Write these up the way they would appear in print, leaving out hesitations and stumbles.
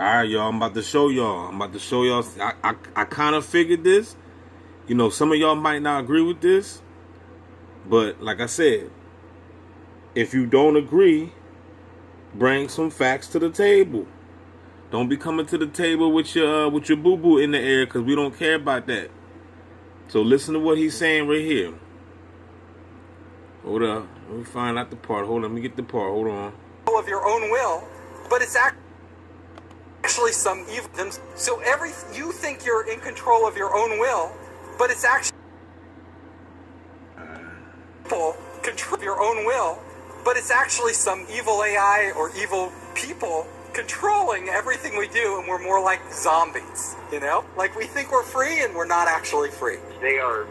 All right, y'all. I'm about to show y'all. I kind of figured this. You know, some of y'all might not agree with this, but like I said, if you don't agree, bring some facts to the table. Don't be coming to the table with your boo boo in the air, because we don't care about that. So listen to what he's saying right here. Hold up. Let me find out the part. Hold on. Let me get the part. Hold on. Of your own will, but it's actually some evil. So you think you're in control of your own will, but it's actually control of your own will, but it's actually some evil AI or evil people controlling everything we do, and we're more like zombies, you know? Like, we think we're free and we're not actually free. They are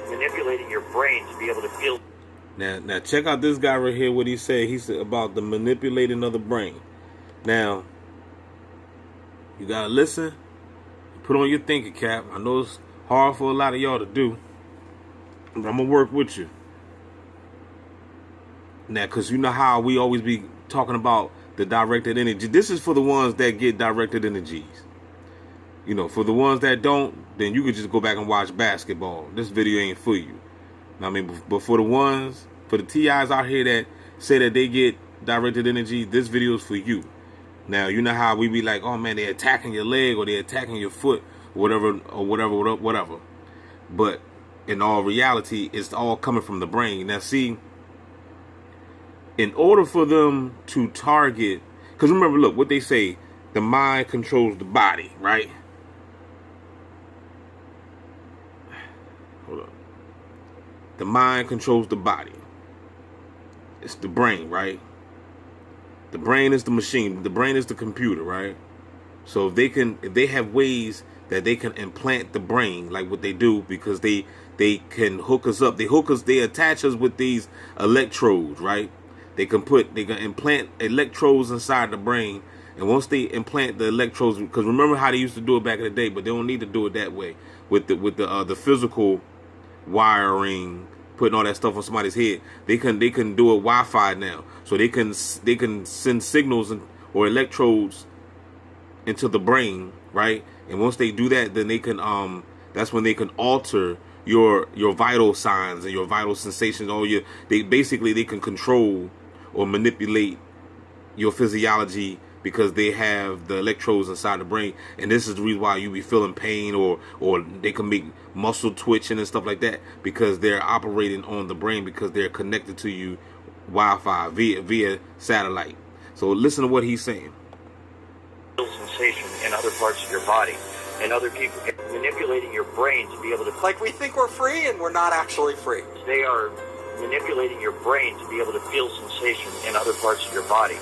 manipulating your brain to be able to feel. Now check out this guy right here, what he said. He said about the manipulating of the brain. Now, you gotta listen. Put on your thinking cap. I know it's hard for a lot of y'all to do, but I'm gonna work with you. Now, because you know how we always be talking about the directed energy. This is for the ones that get directed energies. You know, for the ones that don't, then you could just go back and watch basketball. This video ain't for you. I mean, but for the ones, for the TIs out here that say that they get directed energy, this video is for you. Now, you know how we be like, oh man, they're attacking your leg or they're attacking your foot, or whatever. But in all reality, it's all coming from the brain. Now, see, in order for them to target, because remember, look, what they say, the mind controls the body, right? Hold up. The mind controls the body. It's the brain, right? The brain is the machine. The brain is the computer, right? So if they have ways that they can implant the brain, like what they do, because they can hook us up. They attach us with these electrodes, right? They can implant electrodes inside the brain, and once they implant the electrodes, because remember how they used to do it back in the day, but they don't need to do it that way with the physical wiring, putting all that stuff on somebody's head. They can do it Wi-Fi now, so they can send signals or electrodes into the brain, right? And once they do that, then they can that's when they can alter your vital signs and your vital sensations. They can control or manipulate your physiology, because they have the electrodes inside the brain. And this is the reason why you be feeling pain, or they can make muscle twitching and stuff like that, because they're operating on the brain, because they're connected to you Wi-Fi via satellite. So listen to what he's saying. Feel sensation in other parts of your body, and other people manipulating your brain to be able to. Like, we think we're free and we're not actually free. They are manipulating your brain to be able to feel sensation in other parts of your body.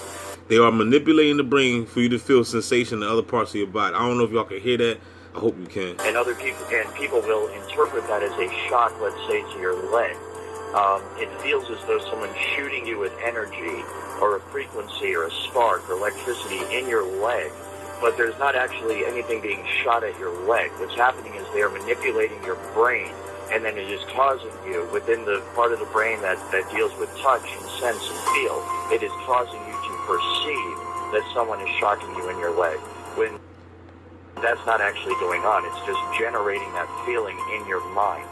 They are manipulating the brain for you to feel sensation in other parts of your body. I don't know if y'all can hear that. I hope you can. And people will interpret that as a shock, let's say, to your leg. It feels as though someone's shooting you with energy, or a frequency, or a spark, or electricity in your leg. But there's not actually anything being shot at your leg. What's happening is they are manipulating your brain, and then it is causing you, within the part of the brain that deals with touch and sense and feel, it is causing you to perceive that someone is shocking you in your leg, when that's not actually going on. It's just generating that feeling in your mind.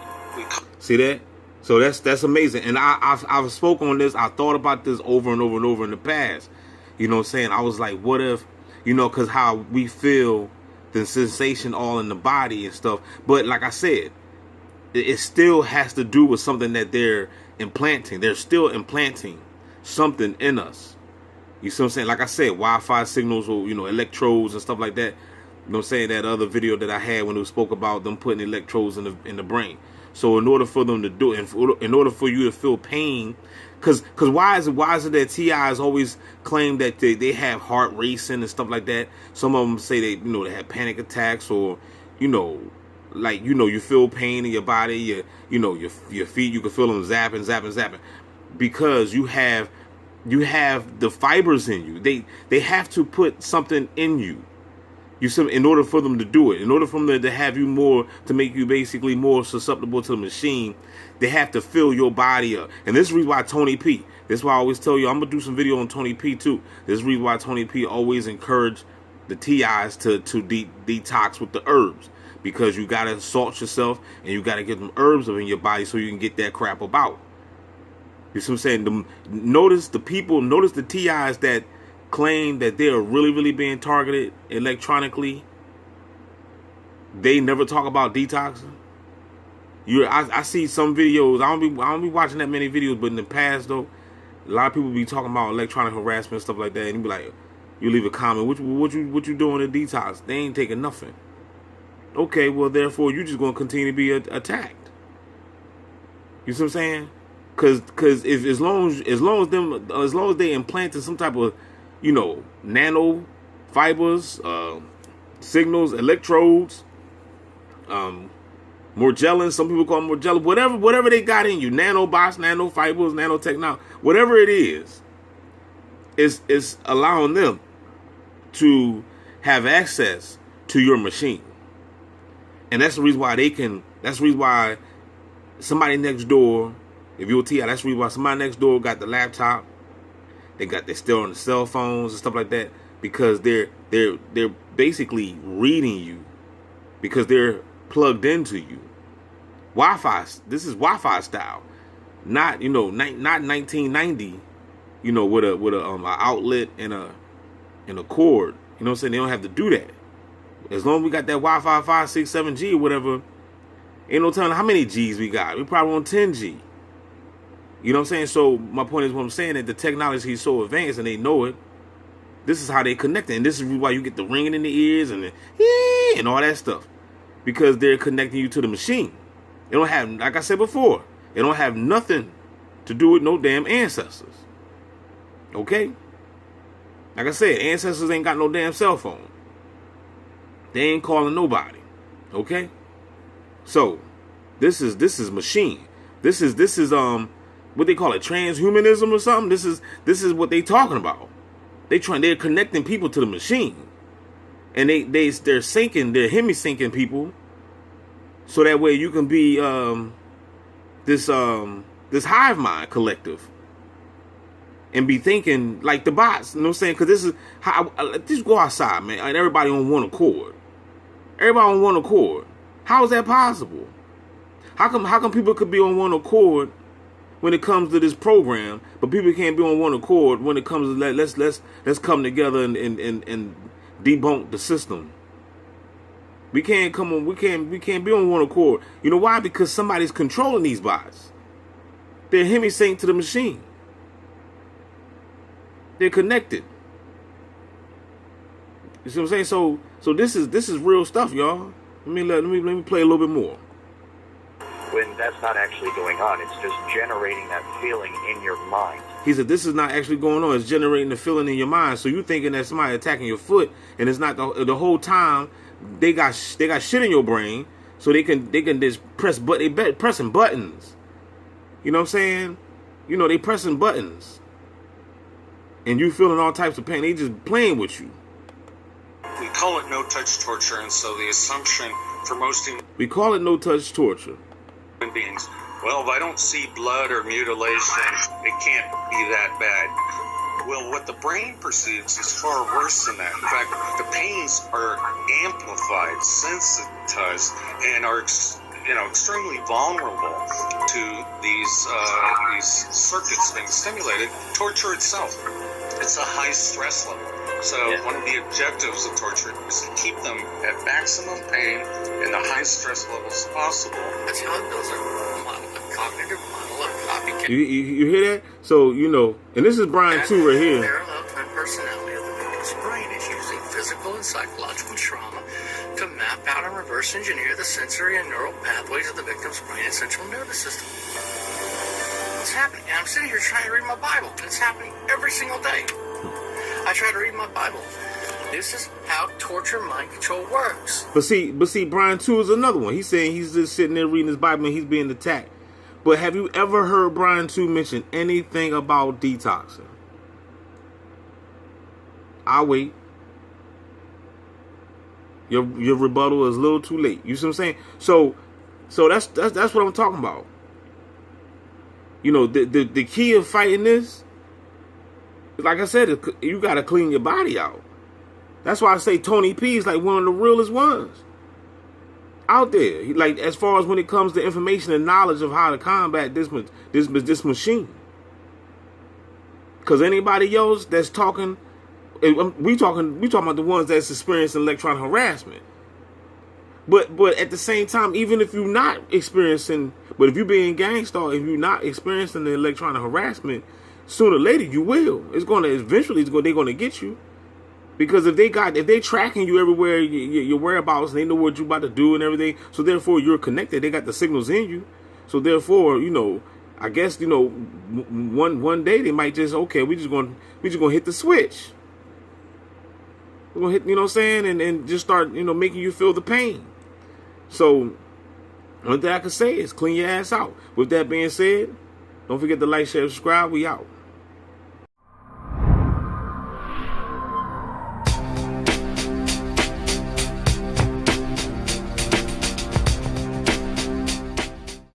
See that? So that's amazing. And I've spoken on this. I thought about this over and over and over in the past. You know what I'm saying? I was like, what if, you know, because how we feel the sensation all in the body and stuff. But like I said, it still has to do with something that they're implanting. They're still implanting something in us. You see what I'm saying? Like I said, Wi-Fi signals, or, you know, electrodes and stuff like that. You know what I'm saying? That other video that I had when we spoke about them putting electrodes in the brain. So in order for them to do it, in order for you to feel pain, because why is it that TIs always claim that they have heart racing and stuff like that? Some of them say they have panic attacks, or like you feel pain in your body, your feet, you can feel them zapping, because you have the fibers in you. They have to put something in you. In order for them to do it, in order for them to have you more, to make you basically more susceptible to the machine, they have to fill your body up. And this is the reason why Tony P. This is why I always tell you, I'm going to do some video on Tony P too. This is the reason why Tony P always encouraged the TIs to detox with the herbs, because you gotta salt yourself and you gotta get them herbs up in your body so you can get that crap about. You see what I'm saying? Notice the TIs that claim that they are really being targeted electronically. They never talk about detoxing. I see some videos. I don't be watching that many videos, but in the past though, a lot of people be talking about electronic harassment, stuff like that, and you be like, you leave a comment, what you doing to detox? They ain't taking nothing. Okay, well therefore you just gonna continue to be attacked. You see what I'm saying? Cause if as long as they implanted some type of, nano fibers, signals, electrodes, Morgellons, some people call them Morgellons, whatever they got in you, nanobots, nanofibers, nanotechnology, whatever it is allowing them to have access to your machine. And that's the reason why somebody next door, if you're a TI, that's the reason why somebody next door got the laptop, they're still on the cell phones and stuff like that, because they're basically reading you, because they're plugged into you. Wi-Fi, this is Wi-Fi style, not 1990, with a outlet and a cord. You know what I'm saying? They don't have to do that. As long as we got that Wi-Fi 5, 6, 7G or whatever, ain't no telling how many Gs we got. We probably on 10G. You know what I'm saying? So my point is, what I'm saying, that the technology is so advanced and they know it. This is how they connect it, and this is why you get the ringing in the ears and all that stuff, because they're connecting you to the machine. They don't have, like I said before, they don't have nothing to do with no damn ancestors. Okay? Like I said, ancestors ain't got no damn cell phone. They ain't calling nobody. Okay? So, this is machine. This is what they call it, transhumanism or something. This is what they talking about. They're connecting people to the machine. And they're hemi-syncing people, so that way you can be this hive mind collective and be thinking like the bots. You know what I'm saying? Because this is how, just go outside, man, and everybody on one accord. Everybody on one accord. How is that possible? How come people could be on one accord when it comes to this program, but people can't be on one accord when it comes to let's come together and debunk the system? We can't be on one accord. You know why? Because somebody's controlling these bots. They're hemi-synced to the machine. They're connected. You see what I'm saying? So this is real stuff, y'all. Let me play a little bit more. When that's not actually going on, it's just generating that feeling in your mind. He said this is not actually going on. It's generating the feeling in your mind. So you're thinking that somebody attacking your foot, and it's not the whole time. They got shit in your brain, so they can just they pressing buttons. You know what I'm saying? They pressing buttons, and you feeling all types of pain. They just playing with you. We call it no-touch torture, and so the assumption for most we call it no-touch torture. human beings, well, if I don't see blood or mutilation, it can't be that bad. Well, what the brain perceives is far worse than that. In fact, the pains are amplified, sensitized, and are extremely vulnerable to these circuits being stimulated. Torture itself, it's a high stress level. So one of the objectives of torture is to keep them at maximum pain and the high stress levels possible. That's how it builds a cognitive model of copycat. You hear that? So, and this is Brian too right here. Parallel twin personality of the victim's brain is using physical and psychological trauma to map out and reverse engineer the sensory and neural pathways of the victim's brain and central nervous system. It's happening. And I'm sitting here trying to read my Bible. It's happening every single day. I try to read my Bible. This is how torture mind control works. But see, Brian too is another one. He's saying he's just sitting there reading his Bible and he's being attacked. But have you ever heard Brian too mention anything about detoxing? I'll wait. Your rebuttal is a little too late. You see what I'm saying? So that's what I'm talking about. The key of fighting this, like I said, you got to clean your body out. That's why I say Tony P is like one of the realest ones out there. Like, as far as when it comes to information and knowledge of how to combat this machine. Because anybody else that's talking, we talking about the ones that's experiencing electronic harassment. But at the same time, even if you're not experiencing, but if you're being gangstar, if you're not experiencing the electronic harassment, sooner or later you will. It's going to eventually, they're going to get you. Because if they tracking you everywhere, your whereabouts, and they know what you're about to do and everything, so therefore you're connected. They got the signals in you. So therefore, I guess, one day they might just, okay, we just gonna hit the switch. We're gonna hit, you know what I'm saying, and just start, making you feel the pain. So one thing I can say is clean your ass out. With that being said, don't forget to like, share, subscribe. We out.